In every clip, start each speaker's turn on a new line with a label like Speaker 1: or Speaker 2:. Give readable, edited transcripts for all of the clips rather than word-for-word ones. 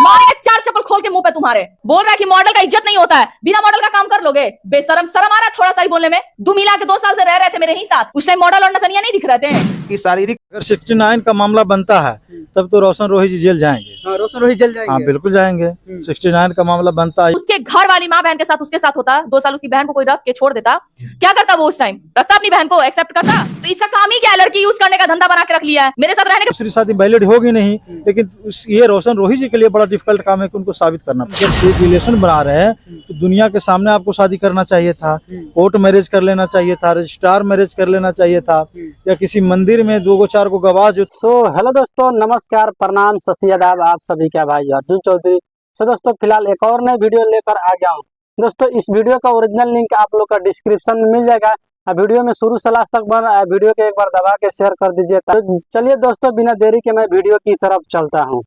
Speaker 1: मारे 4 चप्पल खोल के मुंह पे तुम्हारे। बोल रहा है कि मॉडल का इज्जत नहीं होता है, बिना मॉडल का काम कर लोगे। बेशरम, शर्म आ रहा है थोड़ा सा ही बोलने में। 2 मिला के 2 साल से रह रहे थे मेरे ही साथ, उस टाइम मॉडल और नचनिया नहीं दिख रहे थे।
Speaker 2: शारीरिक अगर 69 का मामला बनता है तब तो रोशन रोही जी जेल जाएंगे।
Speaker 3: रोशन रोही जेल जाएंगे?
Speaker 2: हाँ बिल्कुल जाएंगे। 69 का मामला बनता है।
Speaker 1: उसके घर वाली माँ बहन के साथ उसके साथ होता, 2 साल उसकी बहन को कोई रख के छोड़ देता, क्या करता वो? उस टाइम रखता अपनी बहन को, एक्सेप्ट करता? तो इसका काम ही क्या है? लड़की यूज करने का धंधा बना के रख लिया है, मेरे साथ रहने का।
Speaker 2: दूसरी शादी वैलिड होगी नहीं, लेकिन ये रोशन रोही जी के लिए बड़ा डिफिकल्ट काम है कि उनको साबित करना। जब रिलेशन बना रहे हैं तो दुनिया के सामने आपको शादी करना चाहिए था, कोर्ट मैरिज कर लेना चाहिए था, रजिस्ट्रार मैरिज कर लेना चाहिए था, या किसी मंदिर में 2-4 को गवाह जो।
Speaker 3: हेलो दोस्तों, नमस्कार, प्रणाम, सत श्री अकाल, आप सभी का भाई अर्जुन चौधरी। दोस्तों फिलहाल एक और नई वीडियो लेकर आ गया हूँ। दोस्तों इस वीडियो का ओरिजिनल लिंक आप लोग का डिस्क्रिप्शन में मिल जाएगा। वीडियो में शुरू से लास्ट तक बन रहा है, वीडियो को एक बार दबा के शेयर कर दीजिए। तो चलिए दोस्तों बिना देरी के मैं वीडियो की तरफ चलता हूँ।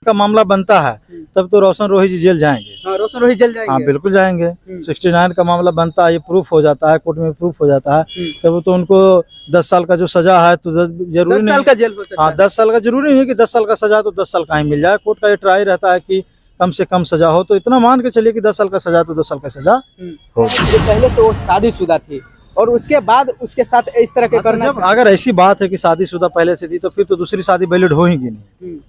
Speaker 2: का मामला बनता है तब तो रोशन रोही जी जेल जाएंगे।
Speaker 3: रोशन रोही जेल जाएंगे?
Speaker 2: हाँ बिल्कुल जाएंगे। 69 का मामला बनता है, ये प्रूफ हो जाता है, कोर्ट में प्रूफ हो जाता है, तब तो उनको 10 साल का जो सजा है तो जरूरी
Speaker 3: 10 साल का जेल हो सकता है।
Speaker 2: हाँ 10 साल का जरूरी नहीं है कि 10 साल का सजा तो 10 साल का ही मिल जाए। कोर्ट का ये ट्राई रहता है कि कम से कम सजा हो, तो इतना मान के चलिए कि 10 साल का सजा तो 10 साल का सजा हो।
Speaker 3: पहले से वो शादीशुदा थी और उसके बाद उसके साथ इस तरह के करना।
Speaker 2: जब अगर ऐसी बात है कि शादीशुदा पहले से थी तो फिर तो दूसरी शादी वैलिड हो ही नहीं।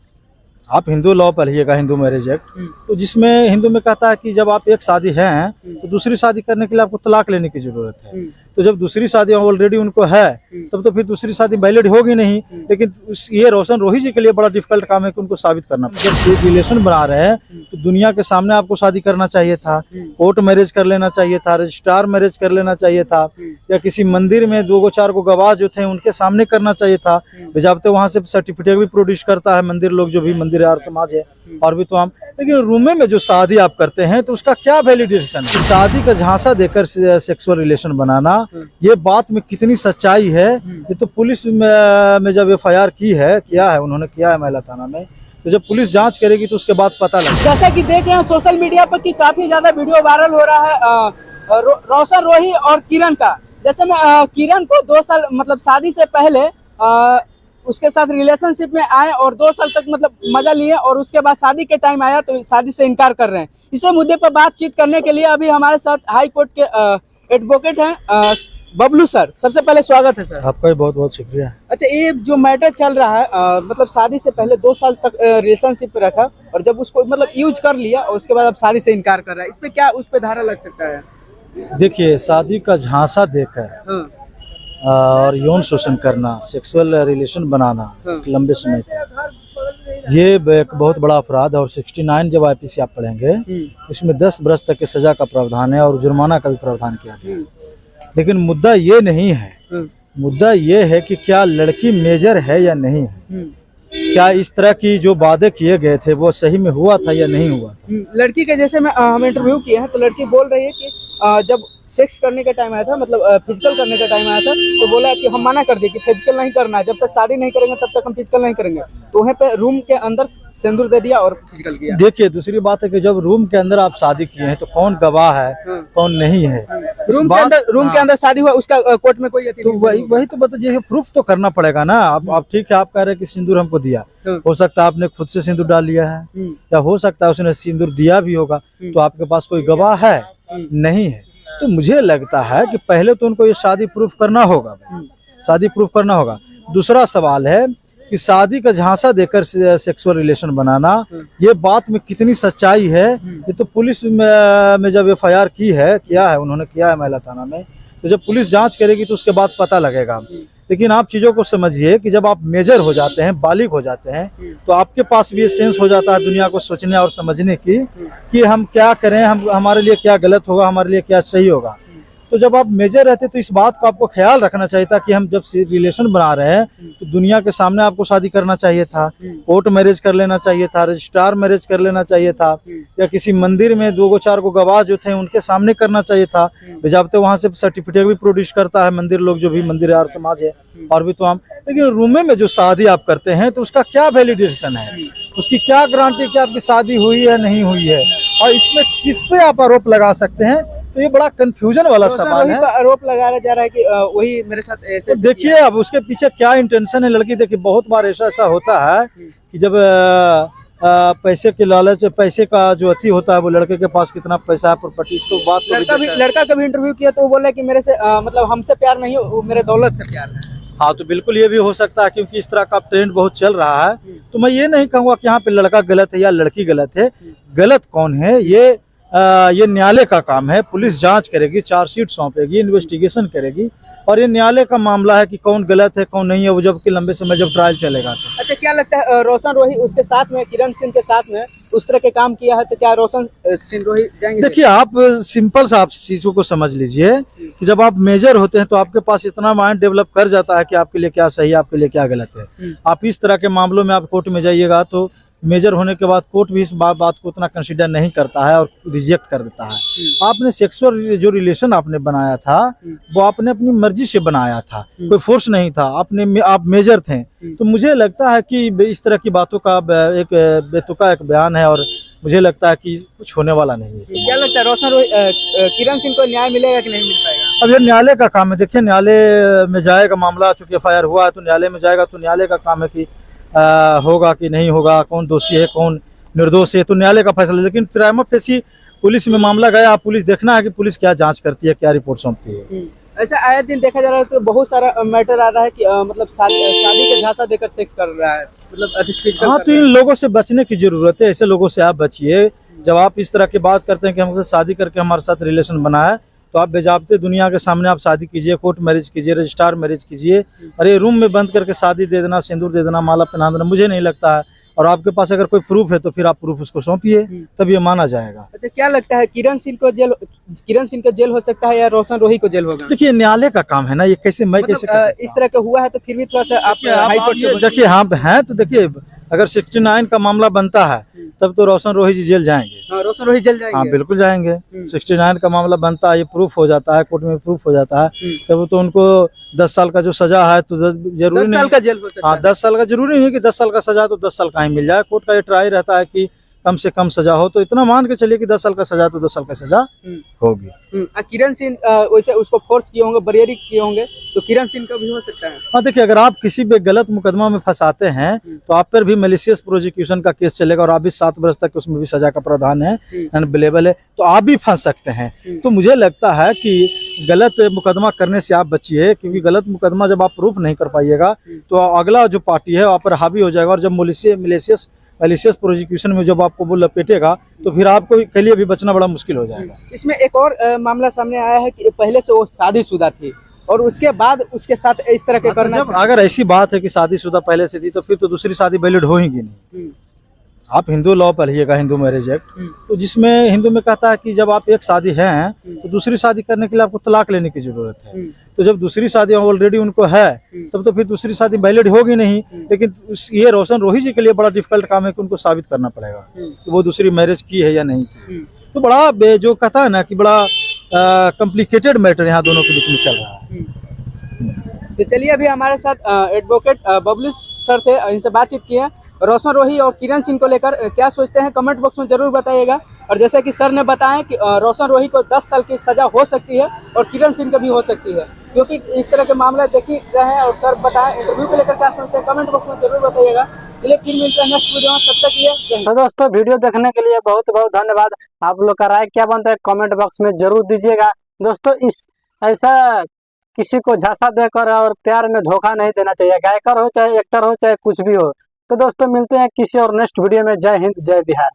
Speaker 2: आप हिंदू लॉ पढ़िएगा, हिंदू मैरिज एक्ट, तो जिसमें हिंदू में कहता है कि जब आप एक शादी है तो दूसरी शादी करने के लिए आपको तलाक लेने की जरूरत है। तो जब दूसरी शादी ऑलरेडी उनको है तब तो फिर दूसरी शादी वैलिड होगी नहीं, लेकिन ये रोशन रोही जी के लिए बड़ा डिफिकल्ट काम है कि उनको साबित करना। जब रिलेशन बना रहे हैं तो दुनिया के सामने आपको शादी करना चाहिए था, कोर्ट मैरिज कर लेना चाहिए था, रजिस्ट्रार मैरिज कर लेना चाहिए था, या किसी मंदिर में 2-4 को गवाह जो थे उनके सामने करना चाहिए था। बजाबते वहाँ से सर्टिफिकेट भी प्रोड्यूस करता है मंदिर लोग, जो भी मंदिर यार समाज है और भी तो हम। लेकिन रूम में जो शादी आप करते हैं तो उसका क्या वैलिडेशन है? शादी का झांसा देकर सेक्सुअल रिलेशन बनाना, ये बात में कितनी सच्चाई है ये तो पुलिस में जब FIR किया है उन्होंने किया है महिला थाना में, तो जब पुलिस जांच करेगी तो उसके बाद पता लगेगा।
Speaker 3: जैसा कि देख रहे हैं सोशल मीडिया पर कि काफी ज्यादा वीडियो वायरल हो रहा है रोशन रोही और किरण का। जैसे मैं किरण को 2 साल मतलब शादी से पहले उसके साथ रिलेशनशिप में आए और 2 साल तक मतलब मजा लिए, और उसके बाद शादी के टाइम आया तो शादी से इनकार कर रहे हैं। इसी मुद्दे पर बातचीत करने के लिए अभी हमारे साथ हाई कोर्ट के एडवोकेट हैं बबलू सर। सबसे पहले स्वागत है सर।
Speaker 2: आपका भी बहुत बहुत शुक्रिया।
Speaker 3: अच्छा, ये जो मैटर चल रहा है मतलब शादी से पहले 2 साल तक रिलेशनशिप में रखा और जब उसको मतलब यूज कर लिया और उसके बाद अब शादी से इनकार कर रहा है, इस पे क्या उस पे धारा लग सकता है?
Speaker 2: देखिए, शादी का झांसा देकर और यौन शोषण करना, सेक्सुअल रिलेशन बनाना लंबे समय तक, ये एक बहुत बड़ा अपराध है। और 69 जब IPC आप पढ़ेंगे इसमें 10 वर्ष तक की सजा का प्रावधान है और जुर्माना का भी प्रावधान किया गया है। लेकिन मुद्दा ये नहीं है, मुद्दा ये है कि क्या लड़की मेजर है या नहीं है, क्या इस तरह की जो वादे किए गए थे वो सही में हुआ था या नहीं हुआ था।
Speaker 3: लड़की के जैसे हम इंटरव्यू किए हैं तो लड़की बोल रही है कि जब सेक्स करने का टाइम आया था, मतलब फिजिकल करने का टाइम आया था, तो बोला कि हम मना कर दिए कि फिजिकल नहीं करना है, जब तक शादी नहीं करेंगे तब तक हम फिजिकल नहीं करेंगे। तो वहीं पे रूम के अंदर सिंदूर दे दिया और फिजिकल किया।
Speaker 2: देखिए, दूसरी बात है कि जब रूम के अंदर आप शादी किए हैं तो कौन गवाह है कौन नहीं है।
Speaker 3: रूम के अंदर शादी हुआ, उसका कोर्ट में कोई
Speaker 2: तो वही तो बताइए, प्रूफ तो करना पड़ेगा ना। आप ठीक है, आप कह रहे हैं कि सिंदूर हमको दिया, हो सकता है आपने खुद से सिंदूर डाल लिया है, या हो सकता है उसने सिंदूर दिया भी होगा, तो आपके पास कोई गवाह है नहीं है। तो मुझे लगता है कि पहले तो उनको ये शादी प्रूफ करना होगा, शादी प्रूफ करना होगा। दूसरा सवाल है कि शादी का झांसा देकर सेक्सुअल रिलेशन बनाना, ये बात में कितनी सच्चाई है ये तो पुलिस में जब FIR किया है उन्होंने किया है महिला थाना में, तो जब पुलिस जांच करेगी तो उसके बाद पता लगेगा। लेकिन आप चीज़ों को समझिए कि जब आप मेजर हो जाते हैं, बालिग हो जाते हैं, तो आपके पास भी ये सेंस हो जाता है दुनिया को सोचने और समझने की कि हम क्या करें, हमारे लिए क्या गलत होगा, हमारे लिए क्या सही होगा। तो जब आप मेजर रहते तो इस बात को आपको ख्याल रखना चाहिए था कि हम जब रिलेशन बना रहे हैं तो दुनिया के सामने आपको शादी करना चाहिए था, कोर्ट मैरिज कर लेना चाहिए था, रजिस्ट्रार मैरिज कर लेना चाहिए था, या किसी मंदिर में 2-4 को गवाह जो थे उनके सामने करना चाहिए था। बजाबते वहाँ से सर्टिफिकेट भी प्रोड्यूस करता है मंदिर लोग, जो भी मंदिर यार समाज है और भी तो हम। लेकिन रूम में जो शादी आप करते हैं तो उसका क्या वैलिडेशन है, उसकी क्या गारंटी कि आपकी शादी हुई है नहीं हुई है, और इसमें किस पे आप आरोप लगा सकते हैं। तो ये बड़ा कंफ्यूजन वाला सवाल है।
Speaker 3: आरोप लगाया जा रहा है कि वही मेरे साथ ऐसे।
Speaker 2: देखिए, अब उसके पीछे क्या इंटेंशन है लड़की। देखिए, बहुत बार ऐसा होता है कि जब पैसे के लालच, पैसे का जो अति होता है, वो लड़के के पास कितना पैसा है, प्रॉपर्टी, इसको बात को
Speaker 3: लड़का का भी इंटरव्यू किया तो वो बोला कि मेरे से मतलब हमसे प्यार नहीं, वो मेरे दौलत से प्यार है।
Speaker 2: हाँ, तो बिल्कुल ये भी हो सकता है, क्योंकि इस तरह का ट्रेंड बहुत चल रहा है। तो मैं ये नहीं कहूँगा कि यहाँ पे लड़का गलत है या लड़की गलत है। गलत कौन है, ये न्यायालय का काम है। पुलिस जांच करेगी, चार्जशीट सौंपेगी, इन्वेस्टिगेशन करेगी, और ये न्यायालय का मामला है कि कौन गलत है कौन नहीं है, वो जबकि लंबे समय जब ट्रायल चलेगा तो।
Speaker 3: अच्छा, क्या लगता है रोशन रोही उसके साथ में, किरण सिंह के साथ में उस तरह के काम किया है, तो क्या रोशन सिंह रोही जाएंगे?
Speaker 2: देखिए, आप सिंपल सा आप चीजों को समझ लीजिए कि जब आप मेजर होते हैं तो आपके पास इतना माइंड डेवलप कर जाता है कि आपके लिए क्या सही है, आपके लिए क्या गलत है। आप इस तरह के मामलों में आप कोर्ट में जाइएगा तो मेजर होने के बाद कोर्ट भी इस बात को उतना कंसीडर नहीं करता है और रिजेक्ट कर देता है। आपने सेक्सुअल जो रिलेशन आपने बनाया था वो आपने अपनी मर्जी से बनाया था, कोई फोर्स नहीं था, आप मेजर थे। तो मुझे लगता है कि इस तरह की बातों का एक बेतुका एक बयान है, और मुझे लगता है कि कुछ होने वाला नहीं है।
Speaker 3: क्या लगता है रोशन रोही, किरण सिंह को न्याय मिलेगा कि नहीं मिल पाएगा?
Speaker 2: अब ये न्यायालय का काम है। देखिए, न्यायालय में जाएगा मामला, चूंकि FIR हुआ है तो न्यायालय में जाएगा, तो न्यायालय का काम है कि होगा कि नहीं होगा, कौन दोषी है कौन निर्दोष है, तो न्यायालय का फैसला। लेकिन प्राइमा फेसी पुलिस में मामला गया, पुलिस देखना है कि पुलिस क्या जांच करती है, क्या रिपोर्ट सौंपती है।
Speaker 3: ऐसा आए दिन देखा जा रहा है तो बहुत सारा मैटर आ रहा है कि मतलब शादी के झांसा देकर सेक्स कर रहा है, मतलब
Speaker 2: हाँ, तो इन लोगों से बचने की जरूरत है। ऐसे लोगों से आप बचिए। जब आप इस तरह की बात करते हैं कि हमसे शादी करके हमारे साथ रिलेशन बना है, तो आप बेजाबते दुनिया के सामने आप शादी कीजिए, कोर्ट मैरिज कीजिए, रजिस्ट्रार मैरिज कीजिए। और ये रूम में बंद करके शादी दे देना, सिंदूर दे देना, माला पहना देना, मुझे नहीं लगता है। और आपके पास अगर कोई प्रूफ है तो फिर आप प्रूफ उसको सौंपिए, तब ये माना जाएगा।
Speaker 3: अच्छा, क्या लगता है किरण सिंह को जेल हो सकता है या रोशन रोही को जेल होगा?
Speaker 2: देखिए, न्यायालय का काम है ना, ये कैसे मैं कैसे कर सकता हूं?
Speaker 3: इस तरह का हुआ है तो फिर भी थोड़ा सा आप हाई कोर्ट
Speaker 2: देखिए, हाँ है, तो देखिए अगर 69 का मामला बनता है तब तो रोशन रोही जी जेल जाएंगे।
Speaker 3: हाँ, रोशन रोही जेल जाएंगे।
Speaker 2: हाँ, बिल्कुल जाएंगे। 69 का मामला बनता है, ये प्रूफ हो जाता है, कोर्ट में प्रूफ हो जाता है, तब तो उनको 10 साल का जो सजा है तो जरूरी
Speaker 3: 10 साल का जेल हो सकता है।
Speaker 2: 10 साल का जरूरी नहीं कि 10 साल का सजा तो 10 साल का ही मिल जाए। कोर्ट का ये ट्राई रहता है कि कम से कम सजा हो, तो इतना मान के चलिए कि 10 साल का सजा तो 10 साल का सजा होगी।
Speaker 3: किरण सिंह वैसे उसको फोर्स किए होंगे, बरियरी किए होंगे, तो किरण सिंह का भी हो सकता है।
Speaker 2: हाँ, देखिए, अगर आप किसी भी गलत मुकदमा में फंसाते हैं तो आप पर भी मैलिशियस प्रोसिक्यूशन का केस चलेगा, और आप भी 7 वर्ष तक उसमें भी सजा का प्रावधान है, अनबिलेबल है, तो आप भी फंस सकते हैं। तो मुझे लगता है कि गलत मुकदमा करने से आप बचिए, क्योंकि गलत मुकदमा जब आप प्रूफ नहीं कर पाइएगा तो अगला जो पार्टी है आप पर हावी हो जाएगा, और जब मैलिशियस प्रोसिक्यूशन में जब आपको वो लपेटेगा तो फिर आपको के लिए भी बचना बड़ा मुश्किल हो जाएगा।
Speaker 3: इसमें एक और मामला सामने आया है कि पहले से वो शादीशुदा थी और उसके बाद उसके साथ इस तरह के करना।
Speaker 2: जब अगर ऐसी बात है कि शादीशुदा पहले से थी तो फिर तो दूसरी शादी वैलिड होगी नहीं। आप हिंदू लॉ पढ़िएगा, हिंदू मैरिज एक्ट, तो जिसमें हिंदू में कहता है कि जब आप एक शादी है तो दूसरी शादी करने के लिए आपको तलाक लेने की जरूरत है। तो जब दूसरी शादी ऑलरेडी उनको है तब तो फिर दूसरी शादी वैलिड होगी नहीं। लेकिन ये रोशन रोही जी के लिए बड़ा डिफिकल्ट काम है कि उनको साबित करना पड़ेगा कि वो दूसरी मैरिज की है या नहीं की। तो बड़ा जो कहता है ना कि बड़ा कॉम्प्लिकेटेड मैटर यहाँ दोनों के बीच में चल रहा है।
Speaker 3: तो चलिए, अभी हमारे साथ एडवोकेट बबलू सर थे, इनसे बातचीत की है। रोशन रोही और किरण सिंह को लेकर क्या सोचते हैं कमेंट बॉक्स में जरूर बताइएगा। और जैसे कि सर ने बताया कि रोशन रोही को 10 साल की सजा हो सकती है और किरण सिंह को भी हो सकती है, क्योंकि इस तरह के मामले देख ही रहे हैं। और सर बताएं इंटरव्यू को लेकर क्या सोचते हैं कमेंट बॉक्स में जरूर बताइएगा। चलिए, फिर मिलते हैं नेक्स्ट वीडियो में, तब तक ये।
Speaker 4: तो दोस्तों, वीडियो देखने के लिए बहुत बहुत धन्यवाद। आप लोग का राय क्या बनता है कमेंट बॉक्स में जरूर दीजिएगा। दोस्तों, इस ऐसा किसी को झांसा देकर और प्यार में धोखा नहीं देना चाहिए, गायकर हो चाहे एक्टर हो चाहे कुछ भी हो। तो दोस्तों, मिलते हैं किसी और नेक्स्ट वीडियो में। जय हिंद, जय बिहार।